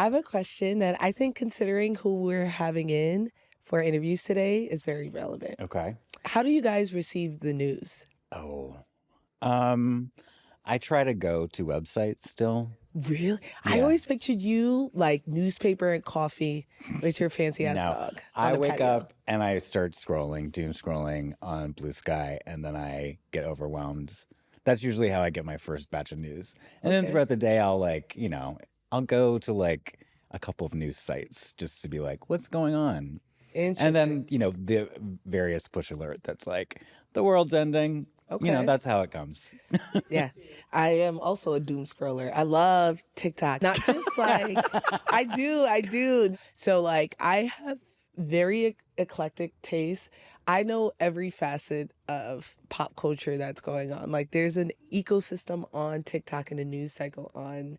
I have a question that I think, considering who we're having in for interviews today, is very relevant. Okay. How do you guys receive the news? Oh, I try to go to websites still. Really? I Yeah. always pictured you like newspaper and coffee with your fancy ass No, dog. I on the wake patio. up and I start scrolling, doom scrolling on Blue Sky, and then I get overwhelmed. That's usually how I get my first batch of news. And then Okay. throughout the day, I'll go to like a couple of news sites just to be like, what's going on? Interesting. And then, the various push alert that's like, the world's ending. Okay. That's how it comes. Yeah, I am also a doom scroller. I love TikTok. Not just like, I do. So like, I have very eclectic taste. I know every facet of pop culture that's going on. Like, there's an ecosystem on TikTok and a news cycle on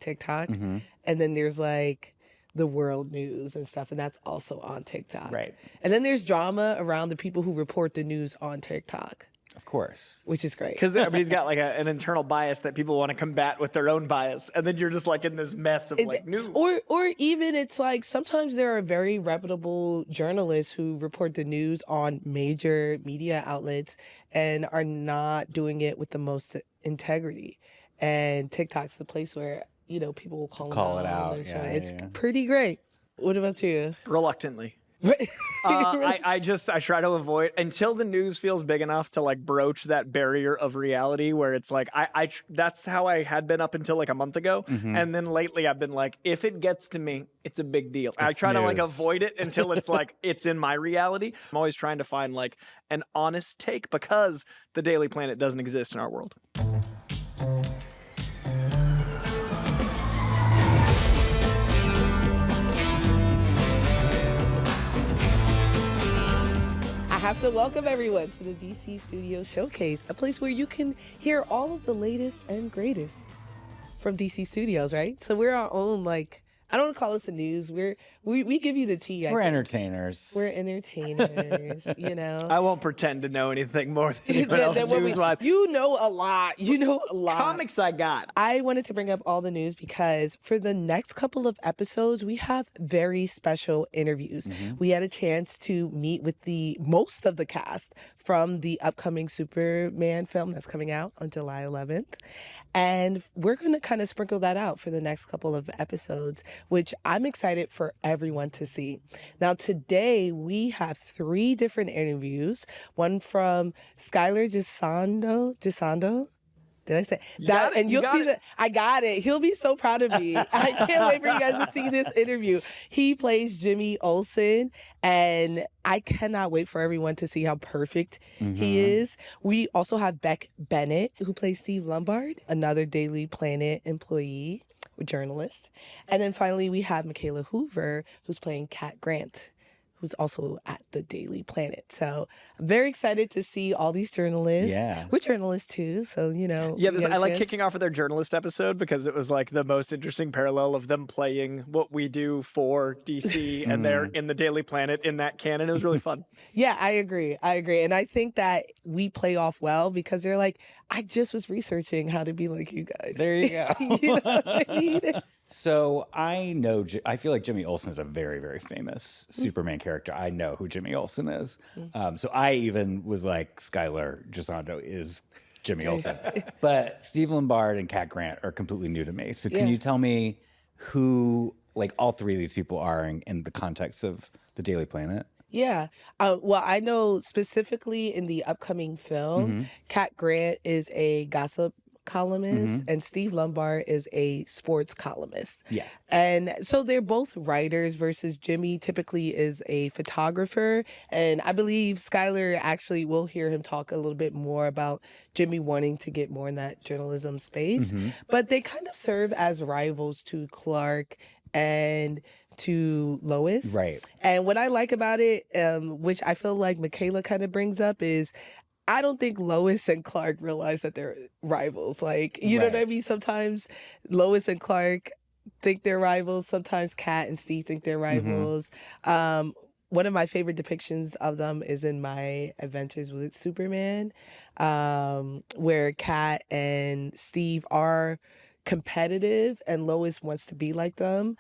TikTok. Mm-hmm. And then there's like the world news and stuff, and that's also on TikTok. Right. And then there's drama around the people who report the news on TikTok, Of course. which is great. Because everybody's got like an internal bias that people want to combat with their own bias, and then you're just like in this mess of like news. Or even it's like sometimes there are very reputable journalists who report the news on major media outlets and are not doing it with the most integrity. And TikTok's the place where, people will call it out. and so Yeah, it's yeah. pretty great. What about you? Reluctantly. I try to avoid until the news feels big enough to like broach that barrier of reality where it's like that's how I had been up until like a month ago, and then lately I've been like, if it gets to me, it's a big deal. I try to like news. avoid it until it's like it's in my reality. I'm always trying to find like an honest take because the Daily Planet doesn't exist in our world. I have to welcome everyone to the DC Studio Showcase, a place where you can hear all of the latest and greatest from DC Studios, right? So we're our own, like, I don't want to call us the news. We give you the tea. We're entertainers. We're entertainers, I won't pretend to know anything more than anyone else news-wise. You know a lot. Comics I got. I wanted to bring up all the news because for the next couple of episodes, we have very special interviews. We had a chance to meet with most of the cast from the upcoming Superman film that's coming out on July 11th. And we're going to kind of sprinkle that out for the next couple of episodes, which I'm excited for everyone to see. Now, today we have 3 different interviews. One from Skyler Gisondo. Did I say that? And you'll see that I got it. He'll be so proud of me. I can't wait for you guys to see this interview. He plays Jimmy Olsen, and I cannot wait for everyone to see how perfect he is. We also have Beck Bennett, who plays Steve Lombard, another Daily Planet employee, journalist. And then finally, we have Mikaela Hoover, who's playing Kat Grant, who's also at the Daily Planet. So I'm very excited to see all these journalists. Yeah. We're journalists too, so, Yeah, I like kicking off with their journalist episode because it was like the most interesting parallel of them playing what we do for DC and they're in the Daily Planet in that canon. It was really fun. Yeah, I agree. And I think that we play off well because they're like, I just was researching how to be like you guys. There you go. You know what I mean? So I feel like Jimmy Olsen is a very, very famous Superman character. I know who Jimmy Olsen is. So I even was like, Skyler Gisondo is Jimmy Olsen. But Steve Lombard and Kat Grant are completely new to me. So can you tell me who, like, all 3 of these people are in the context of the Daily Planet? Yeah. Well, I know specifically in the upcoming film, Kat Grant is a gossip columnist and Steve Lombard is a sports columnist. Yeah. And so they're both writers versus Jimmy typically is a photographer. And I believe Skyler actually will hear him talk a little bit more about Jimmy wanting to get more in that journalism space. But they kind of serve as rivals to Clark and to Lois. Right. And what I like about it, which I feel like Mikaela kind of brings up, is I don't think Lois and Clark realize that they're rivals. Like, you know what I mean? Sometimes Lois and Clark think they're rivals. Sometimes Kat and Steve think they're rivals. One of my favorite depictions of them is in my Adventures with Superman, where Kat and Steve are competitive and Lois wants to be like them,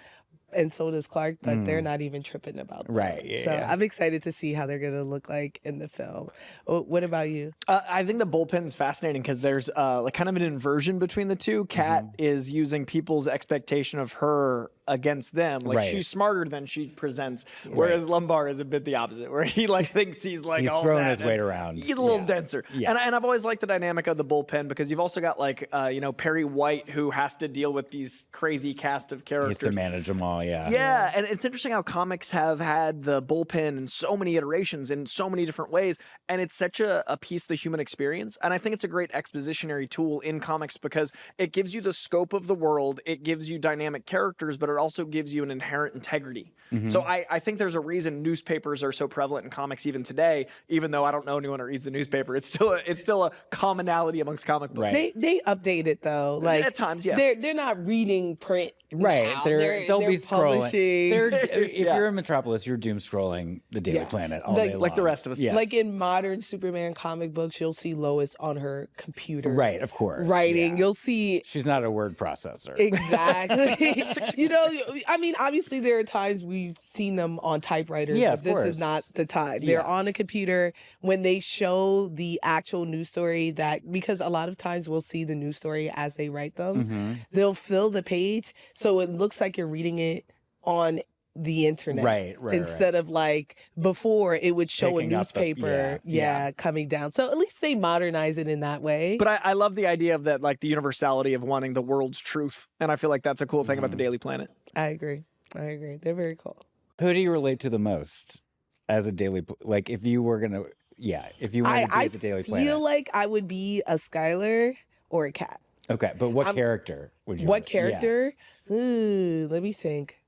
and so does Clark, but they're not even tripping about that. Right, yeah, So yeah. I'm excited to see how they're going to look like in the film. What about you? I think the bullpen's fascinating because there's like kind of an inversion between the two. Kat is using people's expectation of her against them. Like Right. she's smarter than she presents, whereas Lombard is a bit the opposite, where he like thinks he's like He's all throwing that, his weight around. He's a little denser. Yeah. And I've always liked the dynamic of the bullpen because you've also got like Perry White, who has to deal with these crazy cast of He characters. has to manage them all, Yeah, and it's interesting how comics have had the bullpen in so many iterations in so many different ways, and it's such a piece of the human experience. And I think it's a great expositionary tool in comics because it gives you the scope of the world, it gives you dynamic characters, but it also gives you an inherent integrity. So I think there's a reason newspapers are so prevalent in comics even today, even though I don't know anyone who reads the newspaper. It's still a commonality amongst comic books. Right. They update it though. Like At times, yeah. They're not reading print. Right. now. They'll be scrolling. publishing. If you're in Metropolis, you're doom scrolling the Daily Planet all day long. Like the rest of us. Yes. Like in modern Superman comic books, you'll see Lois on her computer. Right, of course. Writing. Yeah. You'll see She's not a word processor. exactly. I mean, obviously there are times we've seen them on typewriters. Yeah, but of this course. is not the time. They're Yeah. on a computer when they show the actual news story because a lot of times we'll see the news story as they write them. They'll fill the page so it looks like you're reading it on the internet. Right. Instead of like before it would show Picking a up the- newspaper coming down. So at least they modernize it in that way. But I love the idea of that, like the universality of wanting the world's truth. And I feel like that's a cool thing about the Daily Planet. I agree. They're very cool. Who do you relate to the most as a daily, like if you were going to, if you wanted to be I at the Daily feel Planet? like I would be a Skyler or a Cat. Okay, but what character would you What Yeah. character? Ooh, let me think.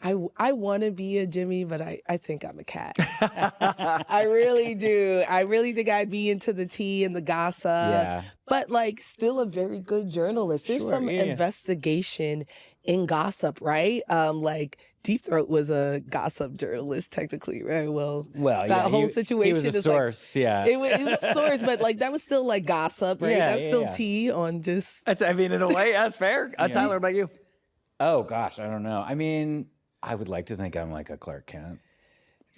I want to be a Jimmy, but I think I'm a Cat. I really do. I really think I'd be into the tea and the gossip. Yeah. But like still a very good journalist. There's Sure, some yeah. investigation in gossip, right? Like Deep Throat was a gossip journalist technically, right? Well, that whole situation he was a is source, like it was a source, but like that was still like gossip, right? Yeah, that was yeah, still yeah. tea on just I mean, in a way, that's fair. Tyler, about you? Oh, gosh, I don't know. I mean, I would like to think I'm like a Clark Kent.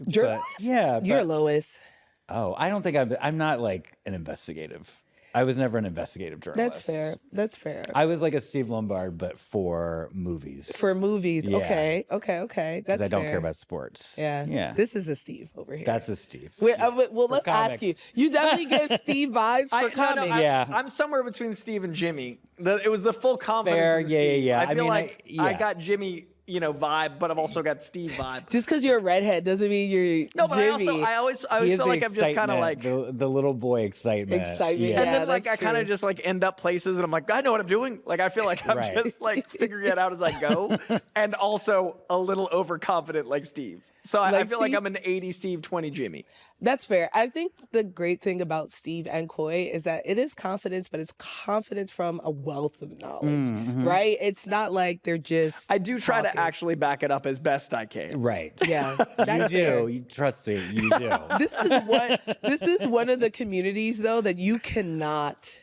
journalist. Yeah, You're but- Lois. Oh, I don't think I'm not like an investigative. I was never an investigative journalist. That's fair. I was like a Steve Lombard, but for movies. For movies, Yeah. okay. Because That's I don't fair. care about sports. Yeah. Yeah. This is a Steve over here. That's a Steve. Well, let's ask you. comics. You definitely give Steve vibes for comics. Yeah. I'm somewhere between Steve and Jimmy. It was the full confidence Fair, in yeah, Steve. yeah, yeah. I feel I mean, like yeah. I got Jimmy, vibe, but I've also got Steve vibe. Just because you're a redhead doesn't mean you're No, but Jimmy. I always He has feel the like I'm just kind of excitement, like. the little boy excitement. Excitement, Yeah. And yeah. then like I that's kind of true. just like end up places and I'm like, I know what I'm doing. Like I feel like I'm Right. just like figuring it out as I go. And also a little overconfident like Steve. So I Like feel like Steve? I'm an 80 Steve, 20 Jimmy. That's fair. I think the great thing about Steve and Coy is that it is confidence, but it's confidence from a wealth of knowledge, right? It's not like they're just. I do try to talking. actually back it up as best I can. Right. Yeah, You that's fair. do. You trust me. You do. This is one of the communities though that you cannot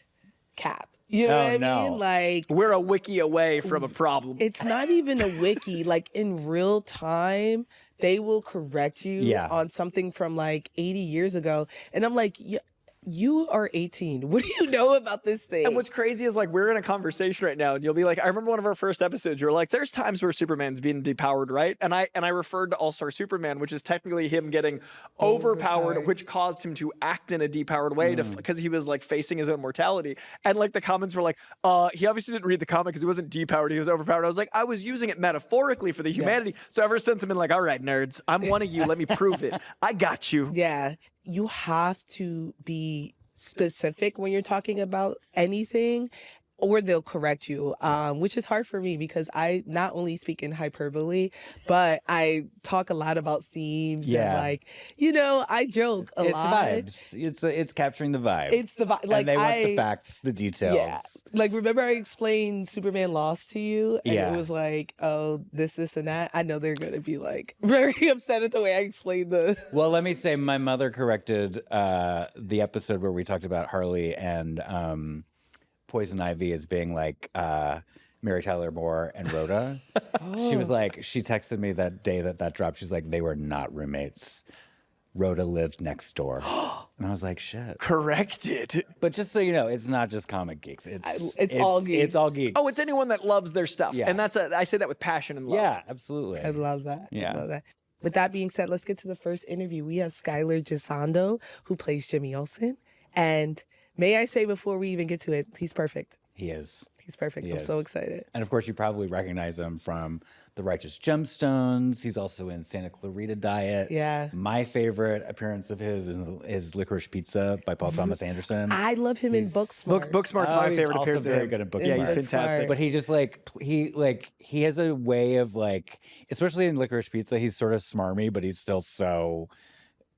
cap. You know Oh, what I no. mean? Like We're a wiki away from a problem. it's not even a wiki. Like in real time, they will correct you Yeah. on something from like 80 years ago, and I'm like, you are 18. What do you know about this thing? And what's crazy is like we're in a conversation right now, and you'll be like, I remember one of our first episodes. You're like, there's times where Superman's being depowered, right? And I referred to All-Star Superman, which is technically him getting overpowered, which caused him to act in a depowered way because he was like facing his own mortality. And like the comments were like, he obviously didn't read the comic because he wasn't depowered, he was overpowered. I was like, I was using it metaphorically for the humanity. So ever since I've been like, all right, nerds, I'm one of you. Let me prove it. I got you. Yeah, you have to be specific when you're talking about anything, or they'll correct you, which is hard for me because I not only speak in hyperbole, but I talk a lot about themes and like, I joke a lot. It's vibes. It's capturing the vibe. It's the vibe. Like and they want the facts, the details. Yeah. Like, remember I explained Superman Lost to you? And Yeah. it was like, oh, this, and that. I know they're going to be like very upset at the way I explained the. Well, let me say my mother corrected the episode where we talked about Harley and Poison Ivy as being like Mary Tyler Moore and Rhoda. She was like, she texted me that day that dropped. She's like, they were not roommates. Rhoda lived next door. And I was like, shit. Corrected. But just so you know, it's not just comic geeks. It's all geeks. It's all geeks. Oh, it's anyone that loves their stuff. Yeah. And I say that with passion and love. Yeah, absolutely. I love that. Yeah. I love that. With that being said, let's get to the first interview. We have Skyler Gisondo, who plays Jimmy Olsen. And may I say before we even get to it, he's perfect. He is. He's perfect. He I'm is. so excited. And of course, you probably recognize him from The Righteous Gemstones. He's also in Santa Clarita Diet. Yeah. My favorite appearance of his is Licorice Pizza by Paul Thomas Anderson. I love him in Booksmart. Booksmart's my he's favorite also appearance. very good at Booksmart. Yeah, he's Booksmart. fantastic. But he just he has a way of especially in Licorice Pizza, he's sort of smarmy, but he's still so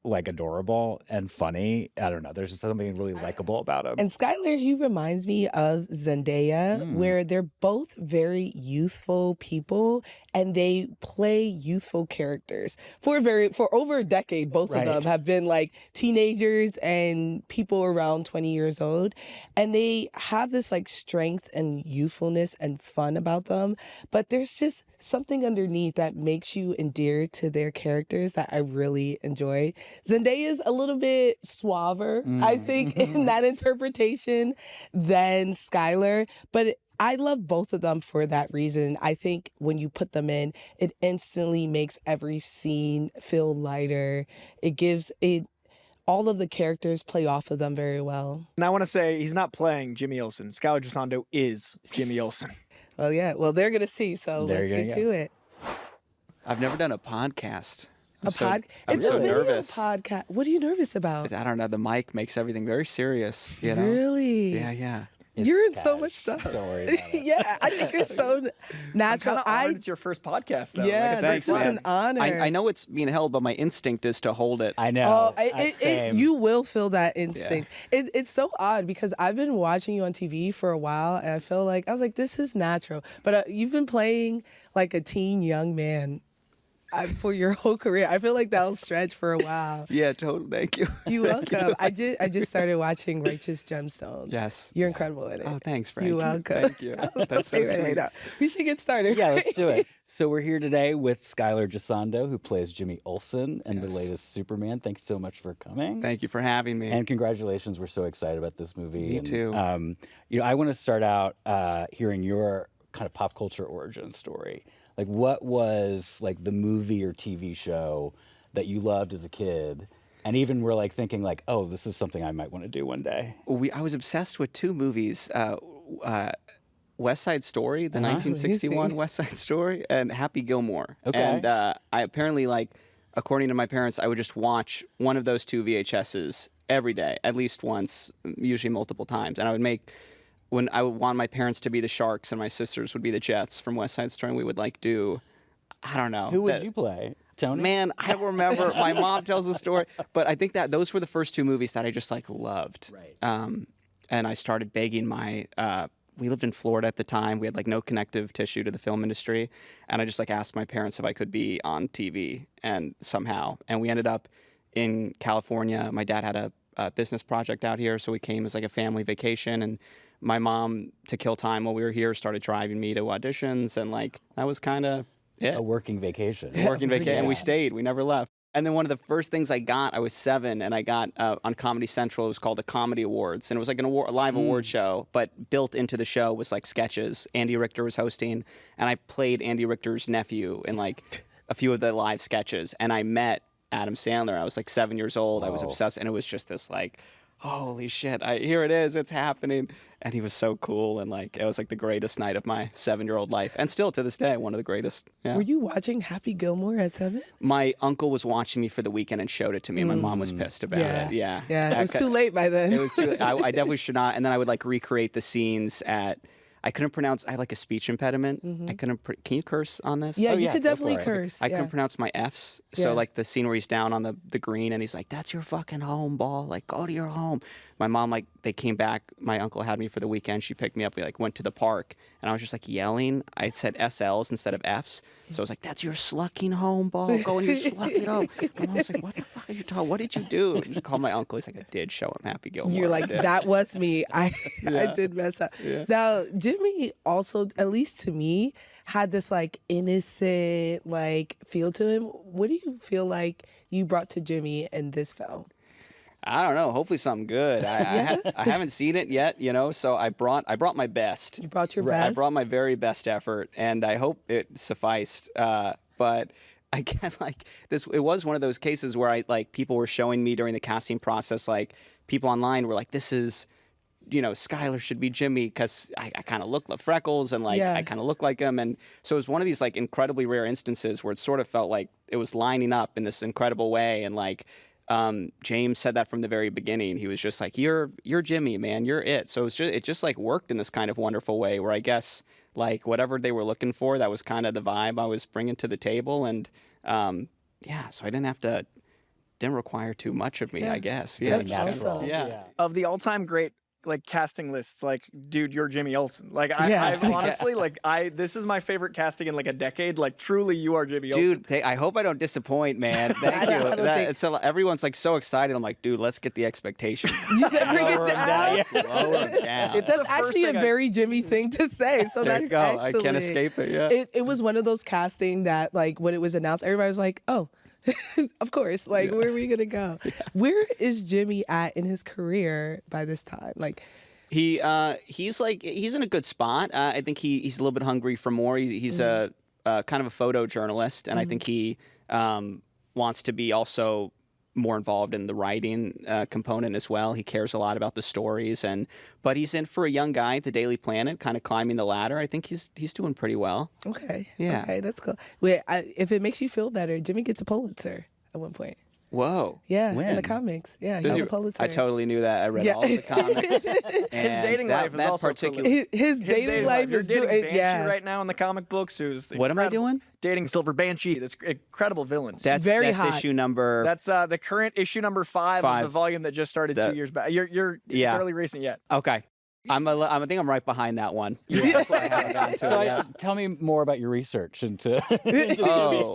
adorable and funny. I don't know. There's just something really likable about him. And Skyler, he reminds me of Zendaya, where they're both very youthful people and they play youthful characters. For over a decade, both of them have been teenagers and people around 20 years old. And they have this strength and youthfulness and fun about them. But there's just something underneath that makes you endear to their characters that I really enjoy. Zendaya is a little bit suaver, I think, in that interpretation than Skyler. But I love both of them for that reason. I think when you put them in, it instantly makes every scene feel lighter. It gives it. All of the characters play off of them very well. And I want to say he's not playing Jimmy Olsen. Skyler Gisondo is Jimmy Olsen. Well, yeah. Well, they're going to see, so let's get to it. I've never done a podcast. I'm It's so a video nervous. podcast. What are you nervous about? I don't know. The mic makes everything very serious. You know? Really? Yeah. You're in so much stuff. Don't worry about it. Yeah, I think you're so I'm natural. kind of honored it's your first podcast, though. Yeah, It's this nice, is man. an honor. I know it's being held, but my instinct is to hold it. I know. Oh, you will feel that instinct. It's so odd because I've been watching you on TV for a while, and I was like, this is natural. But you've been playing like a teen young man for your whole career. I feel like that'll stretch for a while. Yeah, totally. Thank you. You're welcome. I just started watching Righteous Gemstones. Yes. You're incredible in it. Oh, thanks, Frank. You're welcome. Thank you. That's so sweet. We should get started. Yeah, let's do it. So we're here today with Skyler Gisondo, who plays Jimmy Olsen in the latest Superman. Thanks so much for coming. Thank you for having me. And congratulations. We're so excited about this movie. Me too. I want to start out hearing your kind of pop culture origin story. What was the movie or TV show that you loved as a kid, and even were thinking oh, this is something I might want to do one day? I was obsessed with two movies. West Side Story, the 1961 West Side Story, and Happy Gilmore. Okay. And I apparently, according to my parents, I would just watch one of those two VHSs every day, at least once, usually multiple times. And I would when I would want my parents to be the Sharks and my sisters would be the Jets from West Side Story, we would do, I don't know. Who would you play? Tony? Man, I don't remember. My mom tells the story, but I think that those were the first two movies that I just loved. Right. And I started begging my. We lived in Florida at the time. We had no connective tissue to the film industry, and I just asked my parents if I could be on TV, and somehow, and we ended up in California. My dad had a business project out here, so we came as a family vacation, and my mom, to kill time while we were here, started driving me to auditions, and that was kind of it. A working vacation. Working vacation, and we stayed. We never left. And then one of the first things I got, I was 7, and I got on Comedy Central. It was called the Comedy Awards, and it was a live award show, but built into the show was sketches. Andy Richter was hosting, and I played Andy Richter's nephew in a few of the live sketches. And I met Adam Sandler. I was 7 years old. I was obsessed, and it was just this holy shit! Here it is. It's happening. And he was so cool, and it was the greatest night of my 7-year-old life, and still to this day one of the greatest. Yeah. Were you watching Happy Gilmore at 7? My uncle was watching me for the weekend and showed it to me, and my mom was pissed about it. Yeah. Yeah, it was too late by then. It was too late. I definitely should not. And then I would recreate the scenes at. I couldn't pronounce. I had a speech impediment. I couldn't. Can you curse on this? Yeah, you could go definitely for it. curse. I couldn't pronounce my F's. So the scene where he's down on the green and he's like, "That's your fucking home, ball. Go to your home." My mom they came back. My uncle had me for the weekend. She picked me up. We went to the park, and I was just yelling. I said SLs instead of F's. So I was like, "That's your slucking home, ball. Go in your slucking home." My mom was like, "What the fuck are you talking? What did you do?" And she called my uncle. He's like, "I did show him Happy Gilmore." You're like, that was me. I did mess up. Yeah. Now, Jimmy also, at least to me, had this like innocent like feel to him. What do you feel like you brought to Jimmy in this film? I don't know. Hopefully something good. I haven't seen it yet, so I brought my best. You brought your I best? brought my very best effort, and I hope it sufficed. But again, like this, it was one of those cases where people were showing me during the casting process, like people online were like, "This is, Skyler should be Jimmy," because I kind of look like freckles and I kind of look like him, and so it was one of these like incredibly rare instances where it sort of felt like it was lining up in this incredible way, and like. James said that from the very beginning. He was just like, "You're Jimmy, man. You're it." So it just like worked in this kind of wonderful way where I guess like whatever they were looking for, that was kind of the vibe I was bringing to the table, and so I didn't require too much of me, I guess. That's natural. awesome. Yeah. Of the all-time great like casting lists, like, dude, you're Jimmy Olsen. Like, I've honestly, this is my favorite casting in like a decade. Like, truly, you are Jimmy Olsen. Dude, I hope I don't disappoint, man. Thank you. Everyone's like so excited. I'm like, dude, let's get the expectation. You said bring it down. Let's lower it down. That's actually a very Jimmy thing to say. So There that's you go. excellent. I can't escape it. Yeah. It was one of those casting that, like, when it was announced, everybody was like, "Oh, of course." Like, where are we gonna go? Where is Jimmy at in his career by this time? Like, he's in a good spot. I think he's a little bit hungry for more. He's a kind of a photojournalist, and I think he wants to be also more involved in the writing component as well. He cares a lot about the stories, but he's in for a young guy at the Daily Planet, kind of climbing the ladder. I think he's doing pretty well. okay, Yeah. okay, that's cool. Wait, if it makes you feel better, Jimmy gets a Pulitzer at one point. Whoa. Yeah, in the When? comics. Yeah, he Does got he- a Pulitzer. I totally knew that. I read Yeah. all of the comics. His dating life is also His dating life You're is dating doing. Banshee Yeah, right now in the comic books. Who's What am I incredible. doing? Dating Silver Banshee, this incredible villain. That's very hot. issue number. That's the current issue number 5 of the volume that just started 2 years back. It's Yeah. early recent yet. Okay. I think I'm right behind that one. Yeah, that's why I haven't gotten to So it yet. tell me more about your research into. Oh,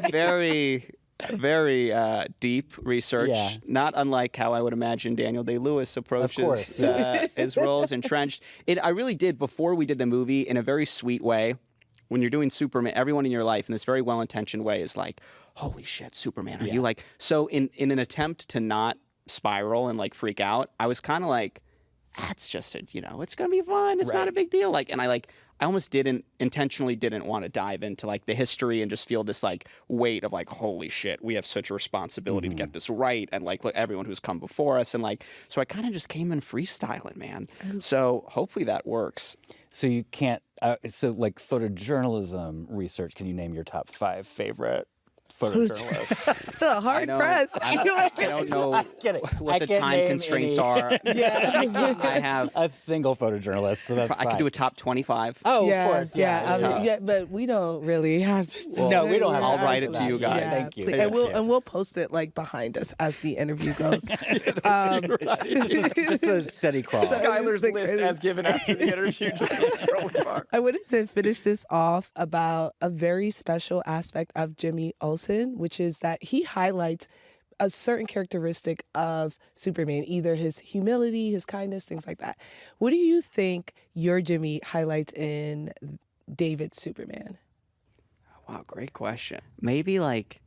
very, very deep research. Yeah. Not unlike how I would imagine Daniel Day-Lewis approaches course, yes. his roles, entrenched. I really did, before we did the movie, in a very sweet way. When you're doing Superman, everyone in your life in this very well-intentioned way is like, "Holy shit, Superman!" Are you like? So in an attempt to not spiral and like freak out, I was kind of like, "That's just it's gonna be fun. It's not a big deal." Like, and I almost intentionally didn't want to dive into like the history and just feel this like weight of like, "Holy shit, we have such a responsibility to get this right," and like, look, everyone who's come before us, and like, so I kind of just came in freestyling, man. So hopefully that works. So you can't. So like photojournalism research. Can you name your top 5 favorite photojournalists? hard I pressed. don't know kidding. what I the can't time name constraints any. are. Yeah. I have. A single photojournalist. So that's I could fine. do a top 25. Oh, Yeah, of course. yeah, but we don't really have to. No, we don't have I'll to write do it to that. you guys. Yeah, Thank you. please. Thank you. And we'll post it like behind us as the interview goes. Just a steady crawl. Skyler's the list greatest. as given after the interview. Just scrolling bar. I wanted to finish this off about a very special aspect of Jimmy Olsen, which is that he highlights a certain characteristic of Superman, either his humility, his kindness, things like that. What do you think your Jimmy highlights in David's Superman? Wow, great question. Maybe like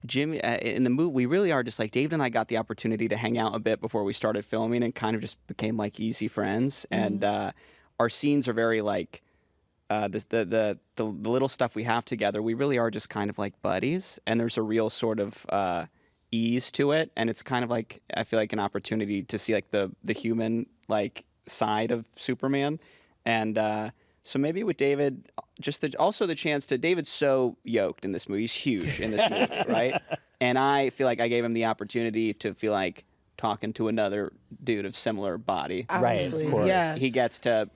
Jimmy in the movie, we really are just like David and I got the opportunity to hang out a bit before we started filming and kind of just became like easy friends. And our scenes are very like the little stuff we have together. We really are just kind of like buddies, and there's a real sort of ease to it. And it's kind of like I feel like an opportunity to see like the human like side of Superman. And so maybe with David, just also the chance to, David's so yoked in this movie. He's huge in this movie, right? And I feel like I gave him the opportunity to feel like talking to another dude of similar body. Obviously, of course. yeah. He gets to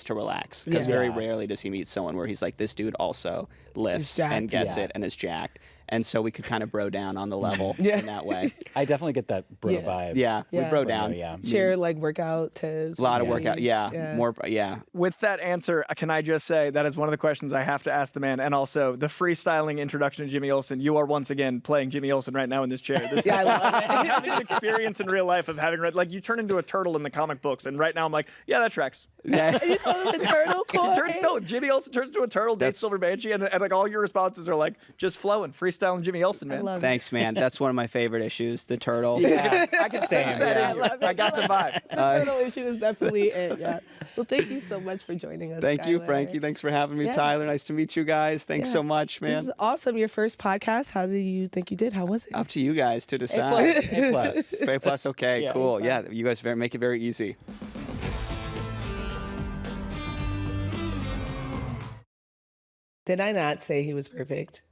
relax, because Yeah. very rarely does he meet someone where he's like, this dude also lifts jacked. and gets Yeah. it and is jacked. and so we could kind of bro down on the level in that way. I definitely get that bro vibe. Yeah, we Yeah. bro down. Yeah. Share like workout tips. A lot of routines. workout. More. Yeah. With that answer, can I just say that is one of the questions I have to ask the man, and also the freestyling introduction to Jimmy Olsen. You are once again playing Jimmy Olsen right now in this chair. This Yeah, I love it. I'm having an experience in real life of having read, like, you turn into a turtle in the comic books, and right now I'm like, yeah, that tracks. Yeah. You call him a turtle, Corey? Jimmy Olsen turns into a turtle, dates Silver Banshee, and like all your responses are like just flowing, freestyling Jimmy Olsen, man. I love it. Thanks, man. That's one of my favorite issues, the turtle. Yeah, I can sense that in you. love it. I got the vibe. The turtle issue is definitely it. Yeah. Well, thank you so much for joining us. Thank you, Skyler. Frankie. Thanks for having me, Yeah. Tyler. Nice to meet you guys. Thanks Yeah. so much, This man. is awesome. Your first podcast. How do you think you did? How was it? Up to you guys to decide. A plus. A plus, okay, Yeah. cool. Yeah, you guys make it very easy. Did I not say he was perfect?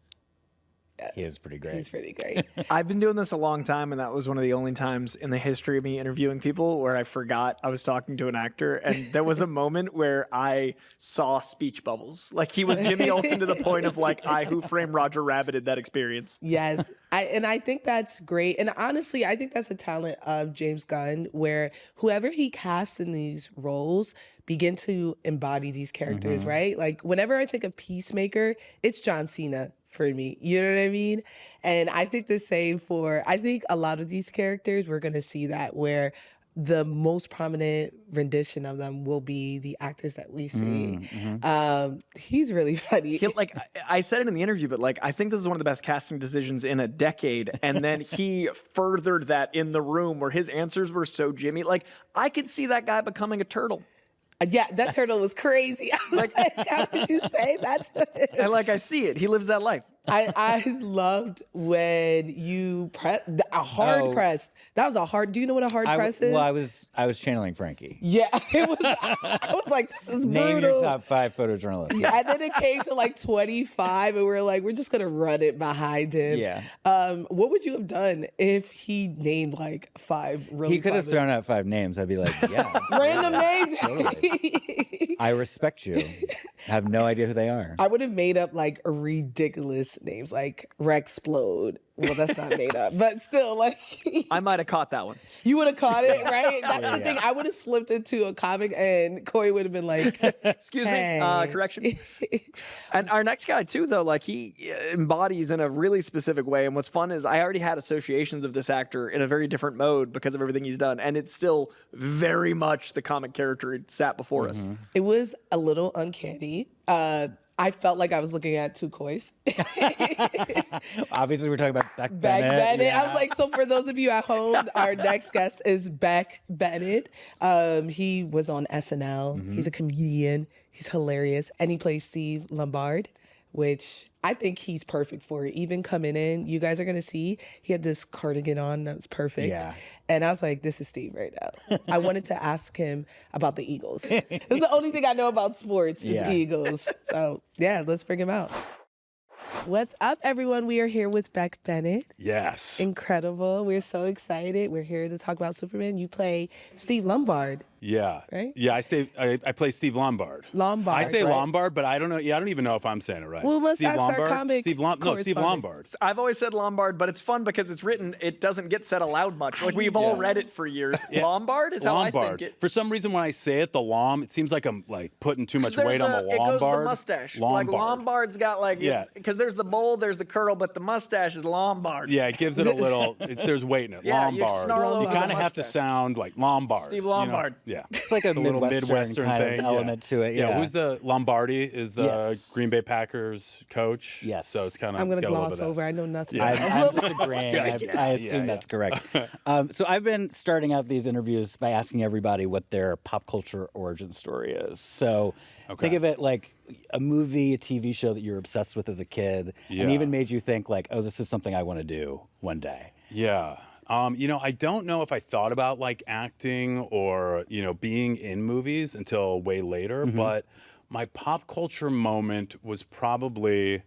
He is pretty great. He's pretty great. I've been doing this a long time, and that was one of the only times in the history of me interviewing people where I forgot I was talking to an actor. And there was a moment where I saw speech bubbles. Like, he was Jimmy Olsen to the point of, like, I Who Framed Roger Rabbited that experience. Yes. I think that's great. And honestly, I think that's a talent of James Gunn, where whoever he casts in these roles begin to embody these characters, right? Like, whenever I think of Peacemaker, it's John Cena for me. You know what I mean? And I think the same I think a lot of these characters, we're going to see that, where the most prominent rendition of them will be the actors that we see. He's really funny. Like, I said it in the interview, but like, I think this is one of the best casting decisions in a decade. And then he furthered that in the room where his answers were so Jimmy. Like, I could see that guy becoming a turtle. Yeah, that turtle was crazy. I was like, how did you say that to him? And like, I see it. He lives that life. I loved when you a hard press. That was a hard. Do you know what a hard press is? Well, I was channeling Frankie. Yeah, it was. I was like, this is Name brutal. your top 5 photojournalists. Yeah, and then it came to like 25, and we were like, we're just gonna run it behind him. Yeah. What would you have done if he named like 5 really? He could have prominent- thrown out 5 names. I'd be like, yeah. random names. Totally. I respect you. I have no idea who they are. I would have made up like ridiculous names like Rexplode. Well, that's not made up, but still, like I might have caught that one. you would have caught it, right? That's the thing. I would have slipped into a comic, and Corey would have been like, Excuse Hey. me, correction. And our next guy too, though, like, he embodies in a really specific way. And what's fun is I already had associations of this actor in a very different mode because of everything he's done. And it's still very much the comic character it sat before us. It was a little uncanny. I felt like I was looking at two Kois. Obviously, we're talking about Beck Beck Bennett. Bennett. Yeah. I was like, so for those of you at home, our next guest is Beck Bennett. He was on SNL. He's a comedian. He's hilarious. And he plays Steve Lombard, which I think he's perfect for it. Even coming in, you guys are going to see, he had this cardigan on that was perfect. Yeah. And I was like, this is Steve right now. I wanted to ask him about the Eagles. It's the only thing I know about sports is Yeah. Eagles. So yeah, let's bring him out. What's up, everyone? We are here with Beck Bennett. Yes. Incredible. We're so excited. We're here to talk about Superman. You play Steve Lombard. Yeah. Right? Yeah, I play Steve Lombard. Lombard, I say right? Lombard, but I don't know. Yeah, I don't even know if I'm saying it right. Well, let's Steve ask our Lombard? comic Steve correspondent. Lombard. I've always said Lombard, but it's fun because it's written, it doesn't get said aloud much. Like, we've all read it for years. Lombard is how I Lombard. think it. For some reason, when I say it, the Lom, it seems like I'm like putting too much weight on the It goes to the Lombard. mustache. Lombard. Like, Lombard's got like, Yeah. because there's the bowl, there's the curl, but the mustache is Lombard. Yeah, it gives it a little. There's weight in it. Yeah, you Lombard. snarl over kind the of have to mustache. sound like Lombard. Steve you know? Lombard. Yeah. It's like a little Midwestern kind thing. of element to it. Yeah. Who's the Lombardi? Is the Yes. Green Bay Packers coach? Yes. So it's kind of. I'm going to gloss over. I know nothing. I'm about just agreeing. I assume that's correct. So I've been starting out these interviews by asking everybody what their pop culture origin story is. So think of it like a movie, a TV show that you're obsessed with as a kid, and even made you think like, oh, this is something I want to do one day. Yeah. I don't know if I thought about like acting or, being in movies until way later, but my pop culture moment was probably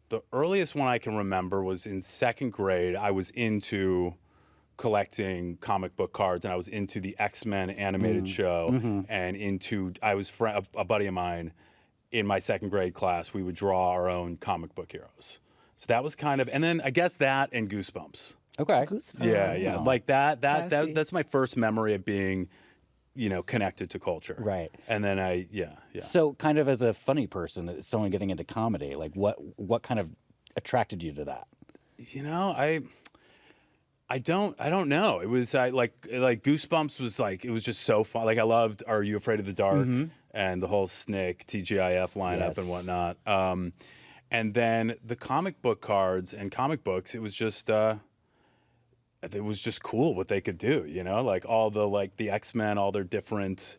the earliest one I can remember was in second grade. I was into collecting comic book cards and I was into the X-Men animated show and I was a buddy of mine in my second grade class. We would draw our own comic book heroes. So that was kind of, and then I guess that and Goosebumps. Okay. Yeah, like Classy. that's my first memory of being, connected to culture. Right. And then yeah. So, kind of as a funny person, someone getting into comedy, like what kind of attracted you to that? I don't know. It was like Goosebumps was like, it was just so fun. Like I loved Are You Afraid of the Dark and the whole Snick TGIF lineup and whatnot. And then the comic book cards and comic books, it was just cool what they could do, like all the X-Men, all their different,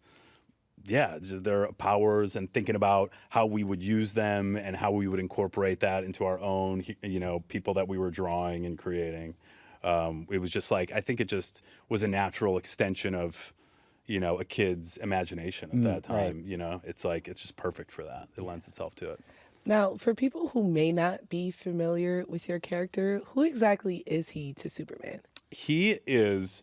just their powers, and thinking about how we would use them and how we would incorporate that into our own, people that we were drawing and creating. It was just like, I think it just was a natural extension of, a kid's imagination at that time. Right. It's like, it's just perfect for that. It lends itself to it. Now, for people who may not be familiar with your character, who exactly is he to Superman? He is.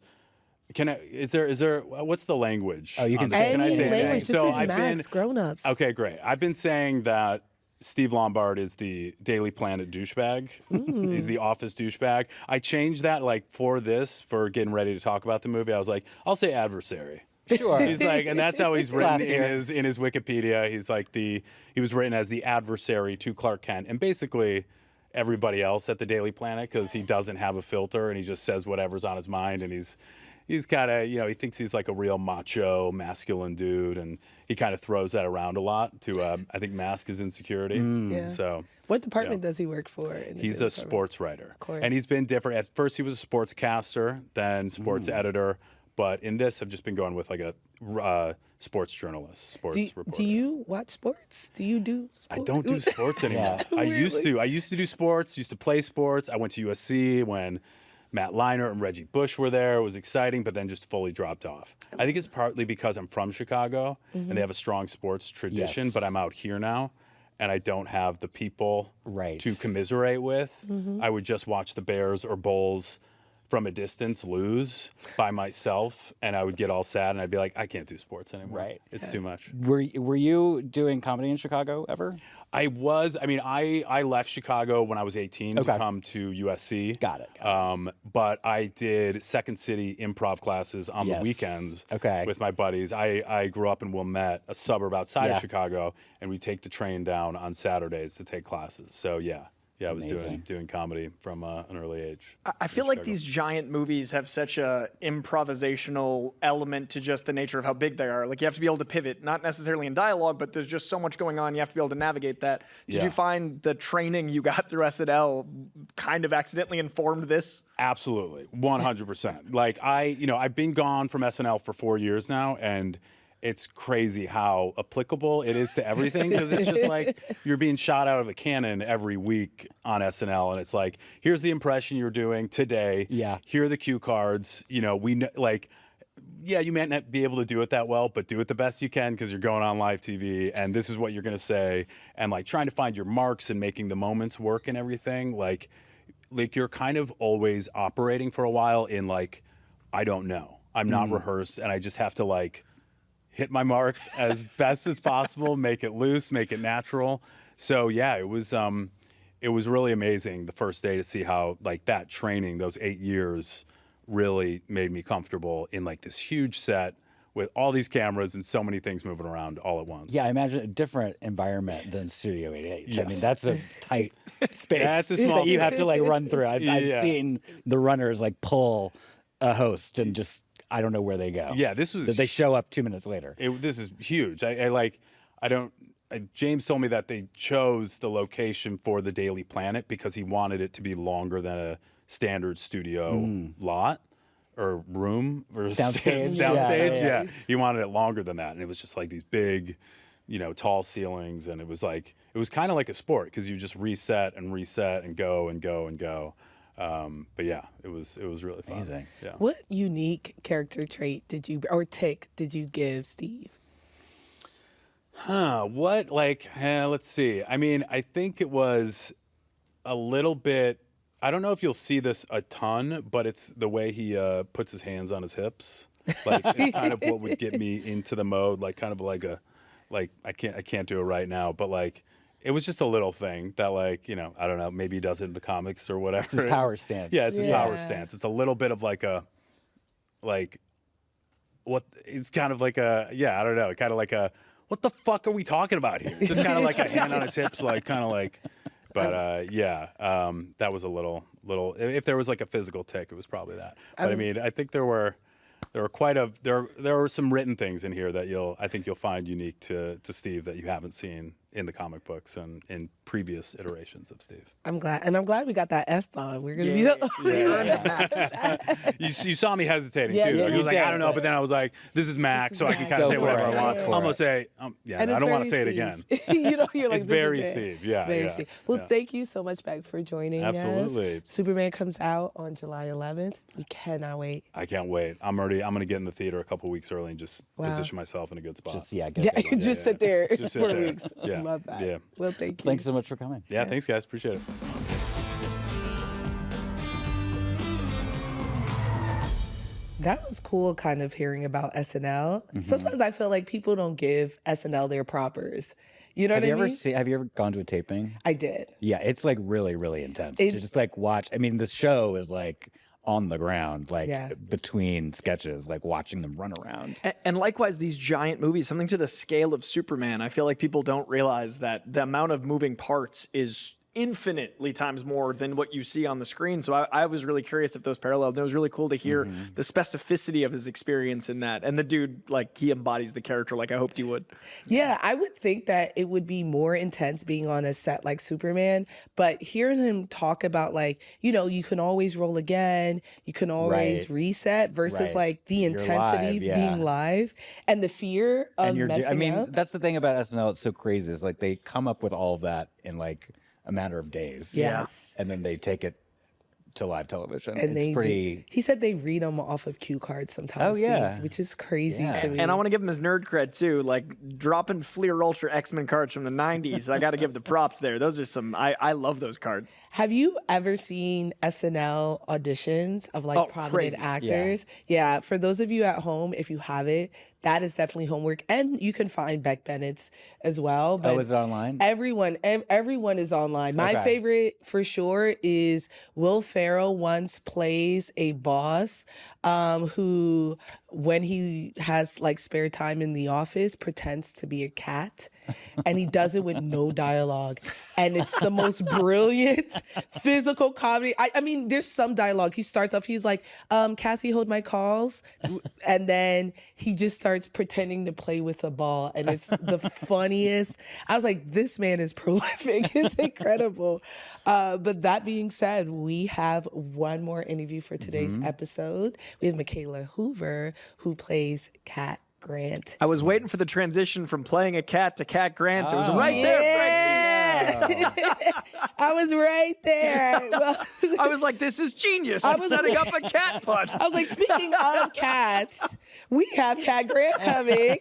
Is there? What's the language? Oh, you can say. Can I say language. anything? This So is I've Max, been. grown-ups. Okay, great. I've been saying that Steve Lombard is the Daily Planet douchebag. He's the office douchebag. I changed that for getting ready to talk about the movie. I was like, I'll say adversary. Sure. He's like, and that's how he's written Classier. in his Wikipedia. He's like he was written as the adversary to Clark Kent, and basically everybody else at the Daily Planet, because he doesn't have a filter and he just says whatever's on his mind, and he's kind of, he thinks he's like a real macho, masculine dude, and he kind of throws that around a lot to, I think, mask his insecurity. Yeah. So What department does he work for? he's a sports writer. Of course. And he's been different. At first, he was a sportscaster, then sports editor. But in this, I've just been going with like a sports journalist, sports reporter. Do you watch sports? Do you do sports? I don't do sports anymore. I used to. I used to do sports, used to play sports. I went to USC when Matt Leinart and Reggie Bush were there. It was exciting, but then just fully dropped off. I think it's partly because I'm from Chicago and they have a strong sports tradition, but I'm out here now and I don't have the people to commiserate with. I would just watch the Bears or Bulls from a distance lose by myself, and I would get all sad, and I'd be like, I can't do sports anymore. Right. It's too much. Were you doing comedy in Chicago ever? I was. I mean, I left Chicago when I was 18 to come to USC. Got it. But I did Second City improv classes on the weekends with my buddies. I grew up in Wilmette, a suburb outside of Chicago, and we'd take the train down on Saturdays to take classes. So, yeah, I was doing comedy from an early age. I feel like these giant movies have such a improvisational element to just the nature of how big they are. Like, you have to be able to pivot, not necessarily in dialogue, but there's just so much going on. You have to be able to navigate that. Did you find the training you got through SNL kind of accidentally informed this? Absolutely, 100%. Like I've been gone from SNL for 4 years now, and it's crazy how applicable it is to everything, because it's just like you're being shot out of a cannon every week on SNL, and it's like, here's the impression you're doing today. Yeah. Here are the cue cards. We know, you might not be able to do it that well, but do it the best you can because you're going on live TV, and this is what you're going to say, and like trying to find your marks and making the moments work and everything. Like you're kind of always operating for a while in like, I don't know. I'm not rehearsed, and I just have to hit my mark as best as possible, make it loose, make it natural. So yeah, it was really amazing the first day to see how that training, those 8 years, really made me comfortable in this huge set with all these cameras and so many things moving around all at once. Yeah, I imagine a different environment than Studio 88. Yes. I mean, that's a tight space. That's a small that you have space. to run through. I've seen the runners pull a host and just, I don't know where they go. Yeah, this was. They show up 2 minutes later. This is huge. James told me that they chose the location for the Daily Planet because he wanted it to be longer than a standard studio lot or room or Soundstage. Soundstage. Yeah. He wanted it longer than that, and it was just these big, tall ceilings, and it was kind of like a sport because you just reset and go and go and go. But yeah, it was really fun. Amazing. Yeah. What unique character trait did you give Steve? Let's see. I mean, I think it was a little bit, I don't know if you'll see this a ton, but it's the way he puts his hands on his hips. It's kind of what would get me into the mode, I can't do it right now, but it was just a little thing that, like, you know, I don't know, maybe he does it in the comics or whatever. It's his power stance. Yeah, it's his power stance. It's a little bit of like a, like, what, it's kind of like a, yeah, I don't know, kind of like a, what the fuck are we talking about here? Just kind of like a hand on his hips, like, kind of like, but that was a little, if there was like a physical tick, it was probably that. But I mean, I think there were some written things in here that I think you'll find unique to Steve that you haven't seen in the comic books and in previous iterations of Steve. I'm glad we got that F-bomb. We're gonna be You saw me hesitating Yeah, too. yeah, I you was like, did. I don't know, but then I was like, this is Max, so I can kind of Go say for whatever it. I want. Go I'm for gonna it. say, And I it's don't want very to say it Steve. again. You know, you're like, It's this very is it. Steve. Yeah, It's very yeah, Steve. Well, yeah. thank you so much, Beck, for joining us. Absolutely. Superman comes out on July 11th. We cannot wait. I can't wait. I'm gonna get in the theater a couple weeks early and just position myself in a good spot. Just get Yeah, it. just sit there Just sit for there. weeks. Yeah. Love that. Yeah. Well, thank you. Thanks so much for coming. Yeah, thanks guys. Appreciate it. That was cool kind of hearing about SNL. Mm-hmm. Sometimes I feel like people don't give SNL their propers. You know Have what you I ever mean? have you ever gone to a taping? I did. Yeah, it's like really, really intense to just like watch. I mean, the show is like on the ground, like between sketches, like watching them run around. And likewise, these giant movies, something to the scale of Superman, I feel like people don't realize that the amount of moving parts is infinitely times more than what you see on the screen. So I was really curious if those paralleled. And it was really cool to hear the specificity of his experience in that. And the dude, like, he embodies the character like I hoped he would. Yeah, I would think that it would be more intense being on a set like Superman, but hearing him talk about, like, you know, you can always roll again, you can always reset versus like the intensity live, being live and the fear of messing up. That's the thing about SNL. It's so crazy. Is like they come up with all of that in like a matter of days. Yes. And then they take it to live television. And it's pretty. He said they read them off of cue cards sometimes. Oh, yeah. Which is crazy Yeah. to me. And I want to give him his nerd cred too, like dropping Fleer Ultra X-Men cards from the 90s. I got to give the props there. Those are some, I love those cards. Have you ever seen SNL auditions of like prominent crazy. actors? Yeah. For those of you at home, if you have it, that is definitely homework. And you can find Beck Bennett's as well. But is it online? Everyone is online. My favorite for sure is Will Ferrell once plays a boss who, when he has like spare time in the office, pretends to be a cat. And he does it with no dialogue. And it's the most brilliant physical comedy. I mean, there's some dialogue. He starts off, he's like, Kathy, hold my calls. And then he just starts pretending to play with a ball. And it's the funniest. I was like, this man is prolific. It's incredible. But that being said, we have one more interview for today's episode. We have Mikaela Hoover, who plays Cat Grant. I was waiting for the transition from playing a cat to Cat Grant. It was right there, Frankie. I was right there. Well, I was like, this is genius. I'm setting up a cat pun. I was like, speaking of cats, we have Cat Grant coming.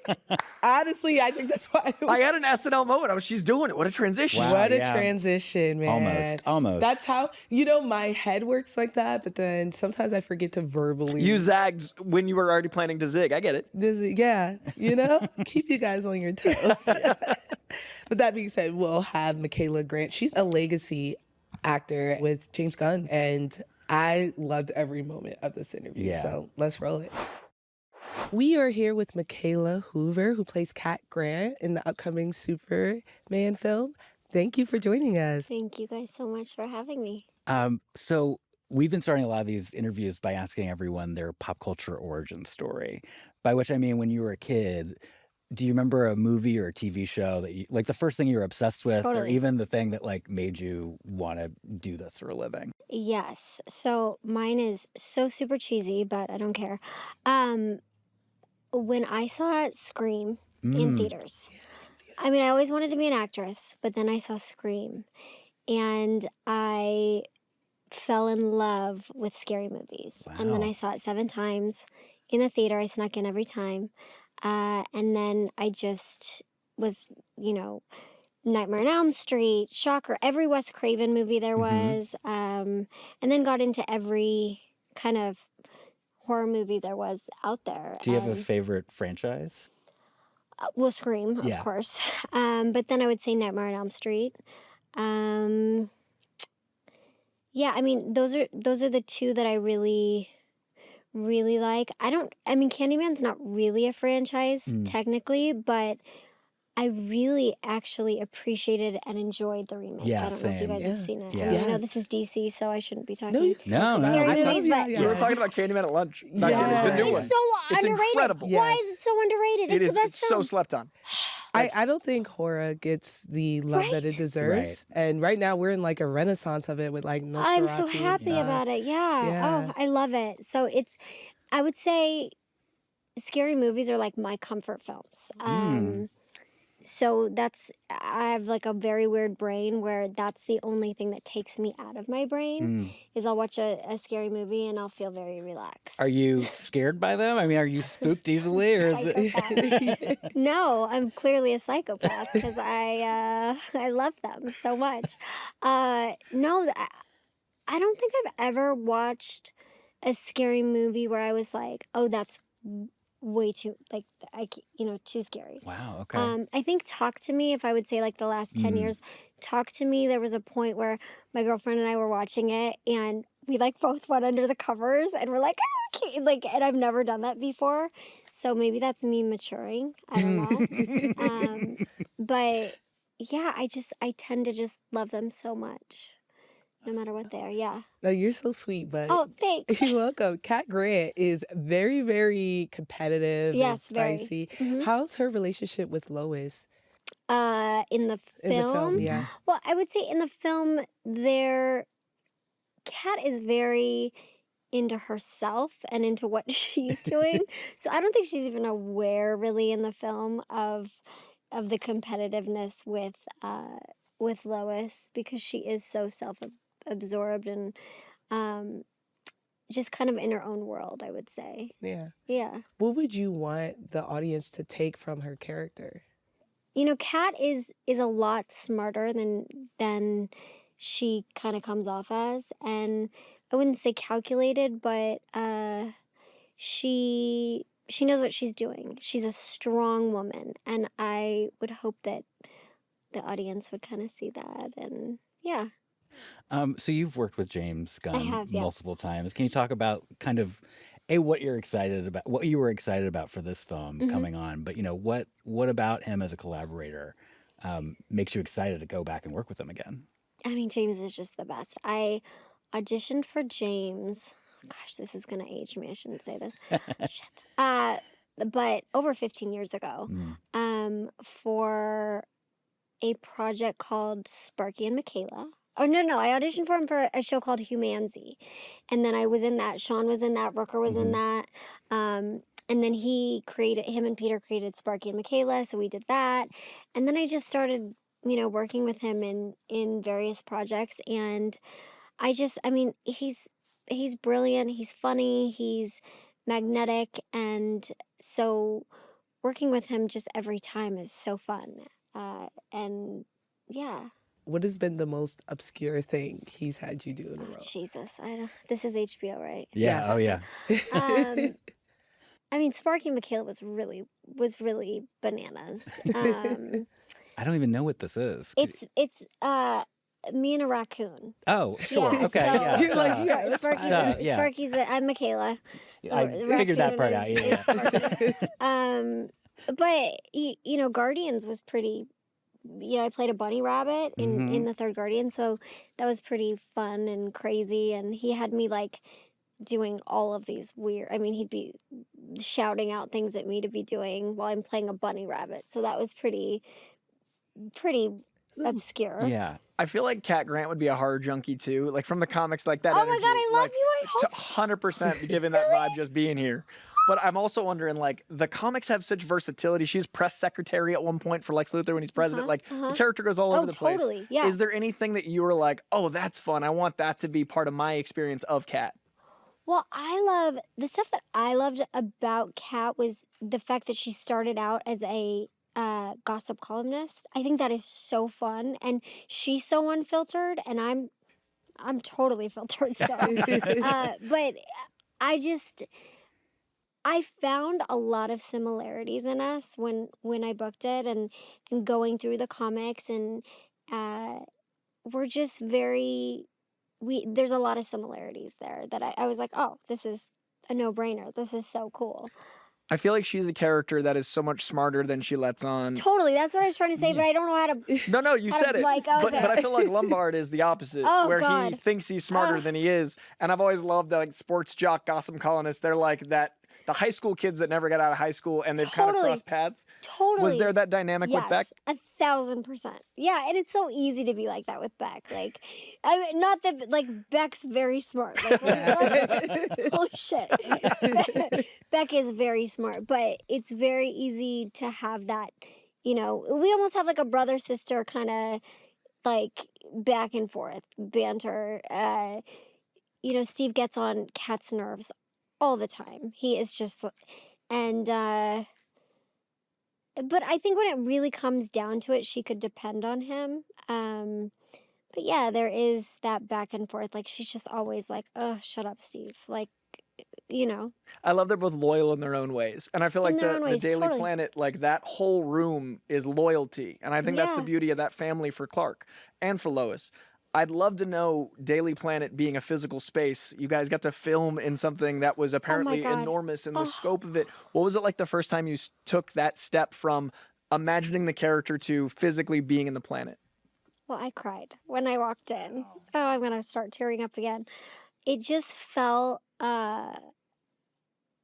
Honestly, I think that's why. I had an SNL moment. She's doing it. What a transition. Wow. What a yeah. transition, man. Almost. That's how, you know, my head works like that, but then sometimes I forget to verbally. You zagged when you were already planning to zig. I get it. Yeah, you know, keep you guys on your toes. But that being said, we'll have Mikaela Grant. She's a legacy actor with James Gunn, and I loved every moment of this interview. Yeah. So let's roll it. We are here with Mikaela Hoover, who plays Cat Grant in the upcoming Superman film. Thank you for joining us. Thank you guys so much for having me. So we've been starting a lot of these interviews by asking everyone their pop culture origin story, by which I mean when you were a kid, do you remember a movie or a TV show that you, like the first thing you were obsessed with, or Totally. even the thing that like made you want to do this for a living? Yes. So mine is so super cheesy, but I don't care. When I saw Scream in theaters, I mean, I always wanted to be an actress, but then I saw Scream and I fell in love with scary movies. And then Wow. I saw it 7 times in the theater. I snuck in every time. And then I just was, you know, Nightmare on Elm Street, Shocker, every Wes Craven movie there was, and then got into every kind of horror movie there was out there. Do you have a favorite franchise? Well, Scream, of course. But then I would say Nightmare on Elm Street. Yeah, I mean, those are the two that I really, really like. Candyman's not really a franchise technically, but I really actually appreciated and enjoyed the remake. Yeah, I don't know if you same. guys have seen it. Yeah. I mean, I know Yes. this is DC, so I shouldn't be talking. No, you can No, talk no, about Scary it. movies, but- We were talking about Candyman at lunch. Not Yeah. Candyman, the new It's one. so It's underrated. incredible. Why Yes. is it so underrated? It's the best It's so film. slept on. I don't think horror gets the love that it Right? deserves. And right now we're in like a renaissance of it with like Nosferatu I'm so and happy stuff. about it. Yeah. Yeah. Oh, I love it. So I would say scary movies are like my comfort films. So I have like a very weird brain where that's the only thing that takes me out of my brain is I'll watch a scary movie and I'll feel very relaxed. Are you scared by them? I mean, are you spooked easily, or is it? Psychopath. No, I'm clearly a psychopath because I love them so much. No, I don't think I've ever watched a scary movie where I was like, oh, that's way too too scary. Wow. Okay. I think Talk to Me, if I would say like the last 10 years, Talk to Me, there was a point where my girlfriend and I were watching it and we like both went under the covers and we're like, oh, okay. Like, and I've never done that before. So maybe that's me maturing. I don't know. But yeah, I tend to just love them so much. No matter what they are, yeah. No, you're so sweet, but Oh, thanks. you're welcome. Kat Grant is very, very competitive Yes, and very. spicy. Mhm. How's her relationship with Lois? In the film? In the film, yeah. Well, I would say in the film, Kat is very into herself and into what she's doing. So I don't think she's even aware, really, in the film of the competitiveness with Lois because she is so self-absorbed and just kind of in her own world, I would say. Yeah. Yeah. What would you want the audience to take from her character? You know, Kat is a lot smarter than she kind of comes off as, and I wouldn't say calculated, but she knows what she's doing. She's a strong woman, and I would hope that the audience would kind of see that, and yeah. So you've worked with James Gunn have, yeah. multiple times. Can you talk about kind of what you're excited about, what you were excited about for this film Mm-hmm. coming on, but what about him as a collaborator makes you excited to go back and work with him again? I mean, James is just the best. I auditioned for James. Gosh, this is gonna age me. I shouldn't say this. Shit. But over 15 years ago, for a project called Sparky and Mikaela. Oh, no, I auditioned for him for a show called Humanzy. And then I was in that. Sean was in that. Rooker was in that. And then him and Peter created Sparky and Mikaela, so we did that. And then I just started, working with him in various projects. And he's brilliant. He's funny. He's magnetic. And so working with him just every time is so fun. And yeah. What has been the most obscure thing he's had you do in a role? Jesus, this is HBO, right? Yeah. Yes. Oh yeah. Sparky and Mikaela was really bananas. I don't even know what this is. It's me and a raccoon. Oh, sure. Yeah, okay. so- Yeah. You're like, yeah, that's Sparky's fine. Yeah. I'm Mikaela. I figured that part out. Raccoon Yeah. is Sparky. But Guardians was pretty. I played a bunny rabbit in the third Guardian, so that was pretty fun and crazy. And he had me like doing all of these weird. I mean, he'd be shouting out things at me to be doing while I'm playing a bunny rabbit. So that was pretty obscure. Yeah. I feel like Kat Grant would be a horror junkie too, like from the comics, like that. Oh my God, energy, I love like, you. I hope so. 100% given that vibe just being here. But I'm also wondering, like, the comics have such versatility. She's press secretary at one point for Lex Luthor when he's president. Like, the character goes all over the place. Totally, yeah. Is there anything that you were like, oh, that's fun. I want that to be part of my experience of Kat? Well, the stuff that I loved about Kat was the fact that she started out as a gossip columnist. I think that is so fun, and she's so unfiltered, and I'm totally filtered. So, but I just. I found a lot of similarities in us when I booked it and going through the comics, and we're just there's a lot of similarities there that I was like, oh, this is a no-brainer. This is so cool. I feel like she's a character that is so much smarter than she lets on. Totally, that's what I was trying to say, but I don't know how to. No, you How to, said it. like, But okay. I feel like Lombard is the opposite, Oh, where he God. thinks he's smarter than he is. And I've always loved that, like, sports jock, gossip columnists. They're like that. The high school kids that never got out of high school and they've kind of Totally. crossed paths. Totally. Was there that dynamic with Beck? Yes, 1,000%. Yeah, and it's so easy to be like that with Beck. Like, I mean, not that like Beck's very smart. Like, holy shit, Beck is very smart, but it's very easy to have that. You know, we almost have like a brother sister kind of like back and forth banter. You know, Steve gets on Kat's nerves all the time. He is just, and but I think when it really comes down to it, she could depend on him. But yeah, there is that back and forth. Like, she's just always like, oh, shut up, Steve. Like, you know. I love they're both loyal in their own ways. And I feel like In their own the ways, Daily totally. Planet, like that whole room is loyalty. And I think that's the Yeah. beauty of that family for Clark and for Lois. I'd love to know Daily Planet being a physical space. You guys got to film in something that was apparently God. enormous in the scope of it. What was it like the first time you took that step from imagining the character to physically being in the planet? Well, I cried when I walked in. Oh, I'm gonna start tearing up again. It just felt.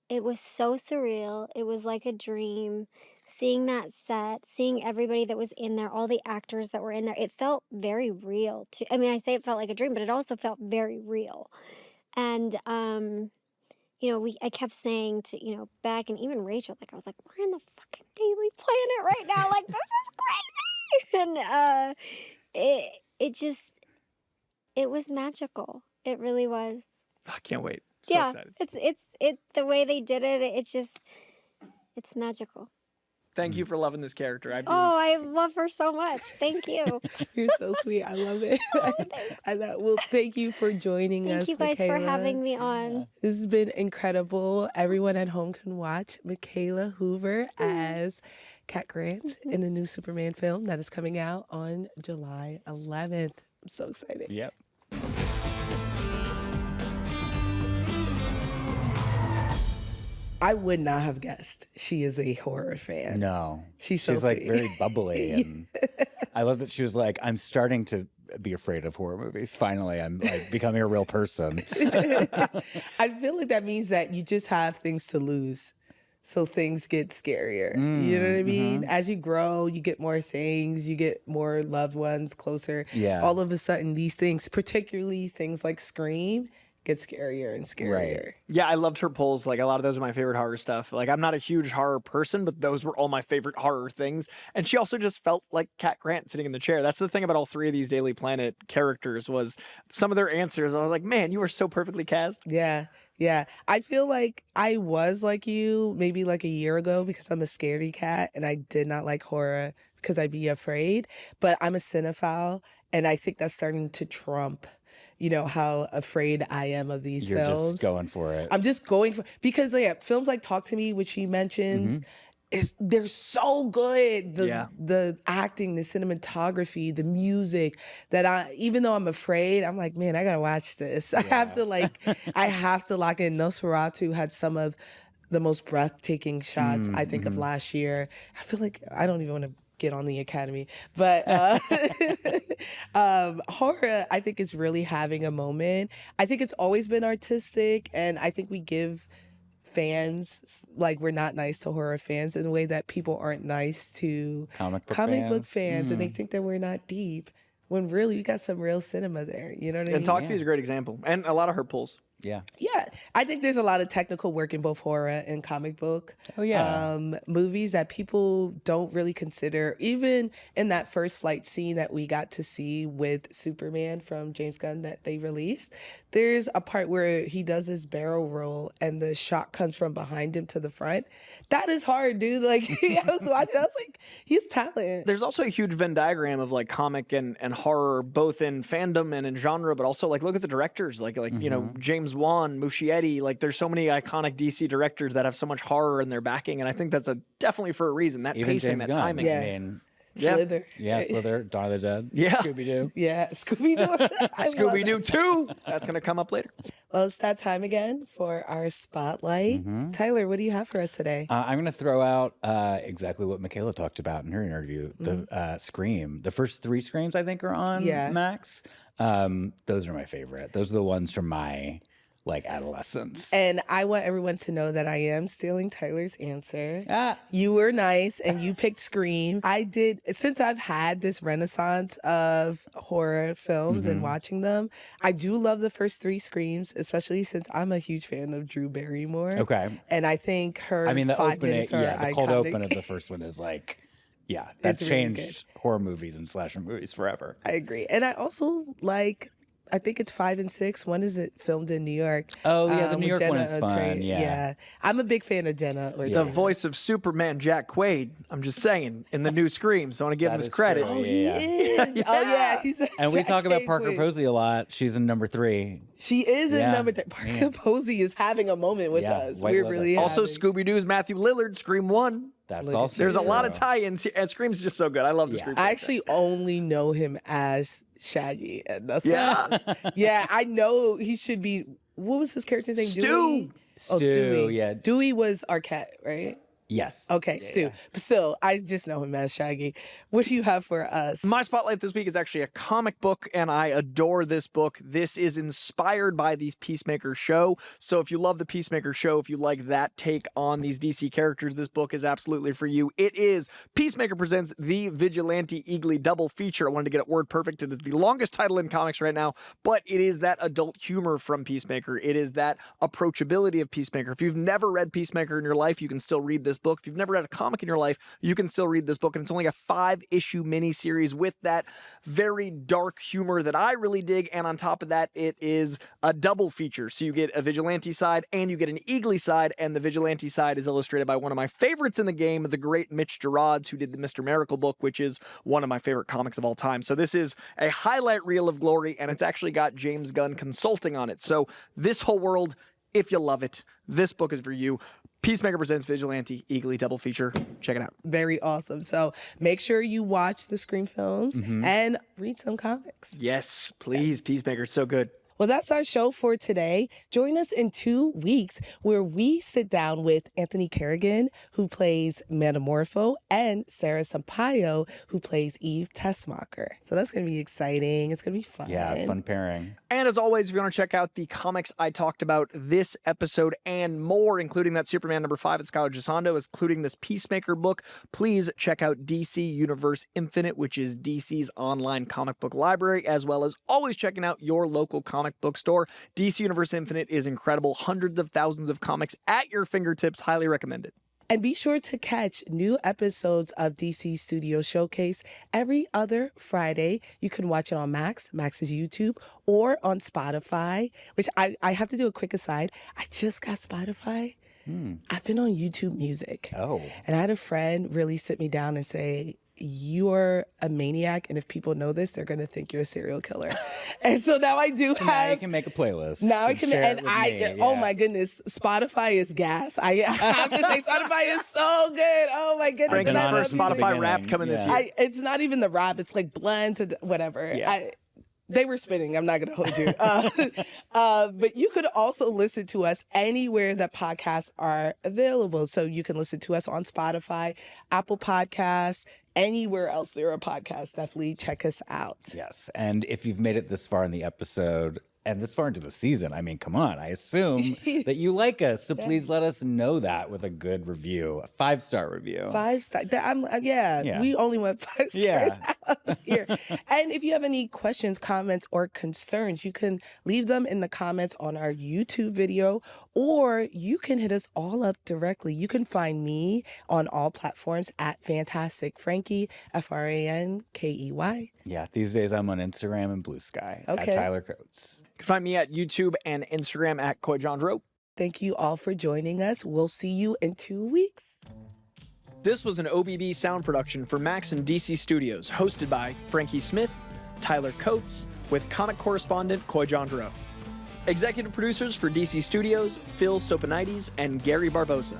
It was so surreal. It was like a dream. Seeing that set, seeing everybody that was in there, all the actors that were in there, it felt very real too. I mean, I say it felt like a dream, but it also felt very real. And you know, I kept saying to, you know, Beck and even Rachel, like I was like, we're in the fucking Daily Planet right now. Like, this is crazy. And it was magical. It really was. I can't wait. So Yeah. excited. It's the way they did it, it's magical. Thank you for loving this character. Oh, I love her so much. Thank you. You're so sweet. I love it. Well, thank you for joining us. Thank you guys for Mikaela. having me on. This has been incredible. Everyone at home can watch Mikaela Hoover as Cat Grant in the new Superman film that is coming out on July 11th. I'm so excited. Yep. I would not have guessed she is a horror fan. No. She's so like sweet. very bubbly. And I love that she was like, I'm starting to be afraid of horror movies. Finally, I'm like becoming a real person. I feel like that means that you just have things to lose. So things get scarier. You know what I mean? As you grow, you get more things, you get more loved ones closer. Yeah. All of a sudden, these things, particularly things like Scream, get scarier and scarier. Yeah, I loved her pulls. Like, a lot of those are my favorite horror stuff. Like, I'm not a huge horror person, but those were all my favorite horror things. And she also just felt like Cat Grant sitting in the chair. That's the thing about all three of these Daily Planet characters was some of their answers. I was like, man, you were so perfectly cast. Yeah. Yeah. I feel like I was like you maybe like a year ago because I'm a scaredy cat and I did not like horror because I'd be afraid. But I'm a cinephile and I think that's starting to trump, you know, how afraid I am of these You're films. just going for it. I'm just going for, because films like Talk to Me, which she mentions, they're so good. The acting, the cinematography, the music, that even though I'm afraid, I'm like, man, I gotta watch this. I have to lock in. Nosferatu had some of the most breathtaking shots, I think, of last year. I feel like I don't even want to get on the Academy, but horror, I think, is really having a moment. I think it's always been artistic, and I think we give fans, like, we're not nice to horror fans in a way that people aren't nice to Comic book fans, and they think that we're not deep, when really we got some real cinema there. You know what I mean? And Talk to Me is a great example. And a lot of her pulls. Yeah. Yeah, I think there's a lot of technical work in both horror and comic book movies that people don't really consider. Even in that first flight scene that we got to see with Superman from James Gunn that they released, there's a part where he does his barrel roll and the shot comes from behind him to the front. That is hard, dude. Like, I was watching, I was like, he's talent. There's also a huge Venn diagram of like comic and horror, both in fandom and in genre, but also like look at the directors, like you know, James James Wan, Muschietti. Like, there's so many iconic DC directors that have so much horror in their backing, and I think that's definitely for a reason. That Even pacing, James that Gunn. timing. Yeah. I mean, Slither. yeah, Slither, Dawn of the Dead, Yeah. Scooby-Doo. Yeah, Scooby-Doo. Scooby-Doo 2. That's going to come up later. Well, it's that time again for our spotlight. Tyler, what do you have for us today? I'm going to throw out exactly what Mikaela talked about in her interview. The Scream. The first 3 Screams, I think, are on Max. Those are my favorite. Those are the ones from my adolescence. And I want everyone to know that I am stealing Tyler's answer. You were nice and you picked Scream. I did, since I've had this renaissance of horror films and watching them, I do love the first 3 Screams, especially since I'm a huge fan of Drew Barrymore. Okay. And I think her the 5 opening, minutes are the cold iconic. open of the first one is that It's really changed horror movies and slasher movies forever. I agree. And I also like, I think it's 5 and 6. When is it filmed in New York? Oh, yeah, the New with York one Jenna is fun, Ortega. yeah. I'm a big fan of Jenna Ortega. The voice of Superman, Jack Quaid, I'm just saying, in the new Screams. I want to give him That his is credit. true. Oh, he is. Oh, yeah. He's a And we Jack talk about Quaid Parker queen. Posey a lot. She's in number 3. She is in Yeah. number 3. Parker Posey is having a moment with Yeah, us. White We're Lotus. really Also, having- Scooby-Doo's Matthew Lillard, Scream 1. That's Look at also There's a lot of true. tie-ins, and Scream's just so good. I love the Yeah. Scream I franchise. actually only know him as Shaggy and nothing Yeah. else. Yeah, I know he should be. What was his character's name? Stu. Dewey? Oh, Stu, Stewie. yeah. Dewey was Arquette, right? Yes. Okay, Yeah, Stu. yeah. But still, I just know him as Shaggy. What do you have for us? My spotlight this week is actually a comic book, and I adore this book. This is inspired by the Peacemaker show. So if you love the Peacemaker show, if you like that take on these DC characters, this book is absolutely for you. It is Peacemaker Presents the Vigilante Eagly double feature. I wanted to get it word perfect. It is the longest title in comics right now, but it is that adult humor from Peacemaker. It is that approachability of Peacemaker. If you've never read Peacemaker in your life, you can still read this book. If you've never read a comic in your life, you can still read this book. And it's only a 5-issue miniseries with that very dark humor that I really dig. And on top of that, it is a double feature. So you get a vigilante side and you get an Eagly side. And the vigilante side is illustrated by one of my favorites in the game, the great Mitch Gerards, who did the Mr. Miracle book, which is one of my favorite comics of all time. So this is a highlight reel of glory, and it's actually got James Gunn consulting on it. So this whole world, if you love it, this book is for you. Peacemaker Presents Vigilante Eagly double feature. Check it out. Very awesome. So make sure you watch the Scream films and read some comics. Yes, please. Peacemaker, it's so good. Well, that's our show for today. Join us in 2 weeks where we sit down with Anthony Kerrigan, who plays Metamorpho, and Sarah Sampaio, who plays Eve Tessmacher. So that's going to be exciting. It's going to be fun. Yeah, fun pairing. And as always, if you want to check out the comics I talked about this episode and more, including that Superman number 5 at Skyler Gisondo, including this Peacemaker book, please check out DC Universe Infinite, which is DC's online comic book library, as well as always checking out your local comic book store. DC Universe Infinite is incredible. Hundreds of thousands of comics at your fingertips. Highly recommended. And be sure to catch new episodes of DC Studio Showcase every other Friday. You can watch it on Max's YouTube, or on Spotify, which I have to do a quick aside. I just got Spotify. I've been on YouTube Music. Oh. And I had a friend really sit me down and say, you are a maniac, and if people know this, they're going to think you're a serial killer. And so now I do So have... now you can make a playlist. Now I and can, share it and with I, me, oh yeah. my goodness, Spotify is gas. I have to say, Spotify is so good. Oh my goodness. Frankie's And I first love Spotify music. rap coming this Yeah. year. It's not even the rap. It's like blends and whatever. Yeah. They were spinning. I'm not going to hold you. But you could also listen to us anywhere that podcasts are available. So you can listen to us on Spotify, Apple Podcasts, anywhere else there are podcasts. Definitely check us out. Yes. And if you've made it this far in the episode and this far into the season, I mean, come on. I assume that you like us. So please let us know that with a good review, a 5-star review. 5 stars. Yeah. We only want 5 Yeah. stars out here. And if you have any questions, comments, or concerns, you can leave them in the comments on our YouTube video, or you can hit us all up directly. You can find me on all platforms at Fantastic Frankie, FRANKEY. Yeah. These days I'm on Instagram and Blue Sky Okay. at Tyler Coates. You can find me at YouTube and Instagram at Koijandro. Thank you all for joining us. We'll see you in 2 weeks. This was an OBB sound production for Max and DC Studios, hosted by Frankie Smith, Tyler Coates, with comic correspondent Koijandro. Executive producers for DC Studios, Phil Soponides and Gary Barbosa.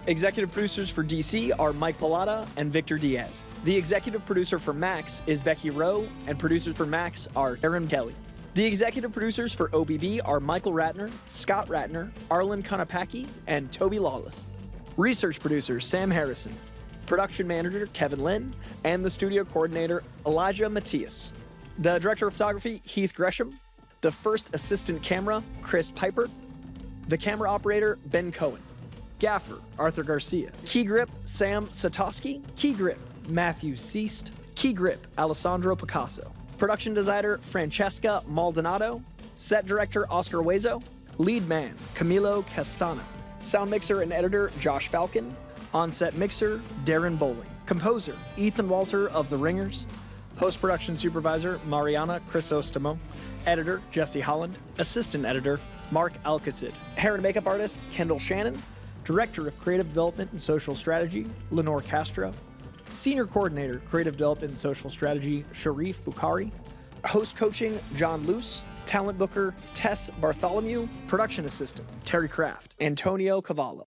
Executive producers for DC are Mike Pallotta and Victor Diaz. The executive producer for Max is Becky Rowe, and producers for Max are Aaron Kelly. The executive producers for OBB are Michael Ratner, Scott Ratner, Arlen Konopacki, and Toby Lawless. Research producer Sam Harrison. Production manager Kevin Lynn, and the studio coordinator Elijah Matias. The director of photography Heath Gresham. The first assistant camera Chris Piper. The camera operator Ben Cohen. Gaffer, Arthur Garcia. Key grip, Sam Satoski. Key grip, Matthew Seast. Key grip, Alessandro Picasso. Production designer, Francesca Maldonado. Set director, Oscar Huezo. Lead man, Camilo Castano. Sound mixer and editor, Josh Falcon. On-set mixer, Darren Bowling. Composer, Ethan Walter of The Ringers. Post-production supervisor, Mariana Crisostamo. Editor, Jesse Holland. Assistant editor, Mark Alcacid. Hair and makeup artist, Kendall Shannon. Director of Creative Development and Social Strategy, Lenore Castro. Senior Coordinator, Creative Development and Social Strategy, Sharif Bukhari. Host coaching, John Luce. Talent booker, Tess Bartholomew. Production assistant, Terry Kraft. Antonio Cavallo.